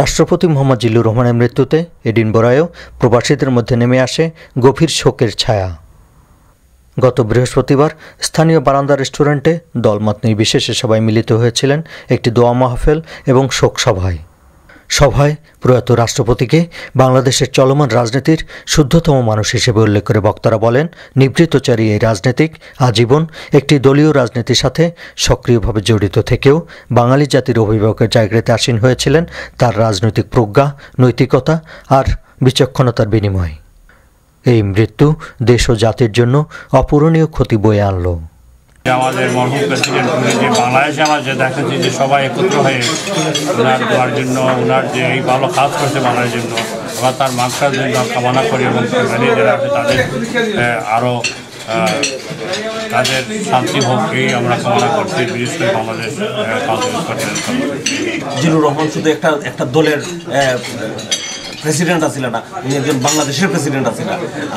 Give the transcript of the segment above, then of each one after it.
রাষ্ট্রপতি মোহাম্মদ জিল্লুর রহমানের মৃত্যুতে এডিনবরায়ও প্রবাসীদের মধ্যে নেমে আসে গভীর শোকের ছায়া। গত বৃহস্পতিবার স্থানীয় বারান্দা রেস্টুরেন্টে দলমত নির্বিশেষে সবাই মিলিত হয়েছিলেন একটি দোয়া মাহফিল এবং শোক সভায়। প্রয়াত রাষ্ট্রপতিকে বাংলাদেশের চলমান রাজনীতির শুদ্ধতম মানুষ হিসেবে উল্লেখ করে বক্তারা বলেন, নিবৃত্তচারী এই রাজনীতিক আজীবন একটি দলীয় রাজনীতির সাথে সক্রিয়ভাবে জড়িত থেকেও বাঙালি জাতির অভিভাবকের জায়গাতে আসীন হয়েছিলেন তার রাজনৈতিক প্রজ্ঞা, নৈতিকতা আর বিচক্ষণতার বিনিময়ে। এই মৃত্যু দেশ ও জাতির জন্য অপূরণীয় ক্ষতি বয়ে আনল। আমাদের মরহুম প্রেসিডেন্ট যে বাংলাদেশে আমরা যে দেখাচ্ছি যে সবাই একত্র হয়ে ওনার দোয়ার জন্য, ওনার যে এই ভালো কাজ করছে বাংলাদেশের জন্য, আবার তার মাংসার জন্য কামনা করি এবং ফ্যামিলি যারা আছে তাদের আরও তাদের শান্তি হোক এই আমরা কামনা করছি। বিশেষ করে বাংলাদেশ কাউন্সিল জিল্লুর রহমান শুধু একটা দলের প্রেসিডেন্ট আছিল না, উনি একজন বাংলাদেশের প্রেসিডেন্ট আছিল।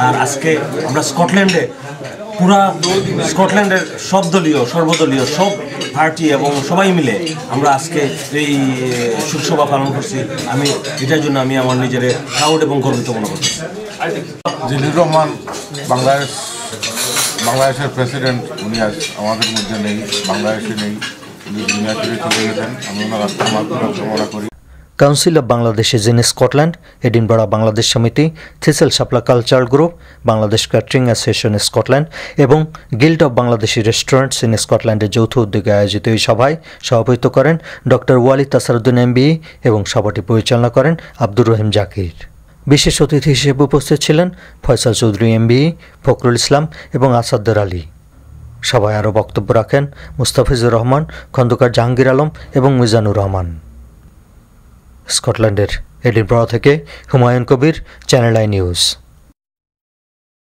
আর আজকে আমরা স্কটল্যান্ডের সব দলীয়, সর্বদলীয় সব পার্টি এবং সবাই মিলে আমরা আজকে এই শোকসভা পালন করছি। এটার জন্য আমি আমার নিজের প্রাউড এবং গর্বিত মনে করছি। জিল্লুর রহমান বাংলাদেশের প্রেসিডেন্ট, উনি আজ আমাদের মধ্যে নেই, বাংলাদেশে নেই, উনি দুনিয়া থেকে চলে গেছেন। আমি ওনার আত্মমাত্রা কামনা করি। Council of Bangladesh in Scotland, Edinburgh Bangladesh সমিতি, thistle Shapla cultural group, Bangladesh catering association Scotland এবং guild of Bangladeshi restaurants in স্কটল্যান্ডের যৌথ উদ্যোগে আয়োজিত এই সভায় সভাপতিত্ব করেন ডক্টর ওয়ালিদ তাসারউদ্দিন এমবিই এবং সভাটি পরিচালনা করেন আব্দুর রহিম জাকির। বিশেষ অতিথি হিসেবে উপস্থিত ছিলেন ফয়সাল চৌধুরী এমবিই, ফখরুল ইসলাম এবং আসাদুর আলী। সভায় আরও বক্তব্য রাখেন মুস্তাফিজুর রহমান, খন্দকার জাহাঙ্গীর আলম এবং মিজানুর রহমান। স্কটল্যান্ডের এডিনবরা থেকে Humayun Kabir, channel I news.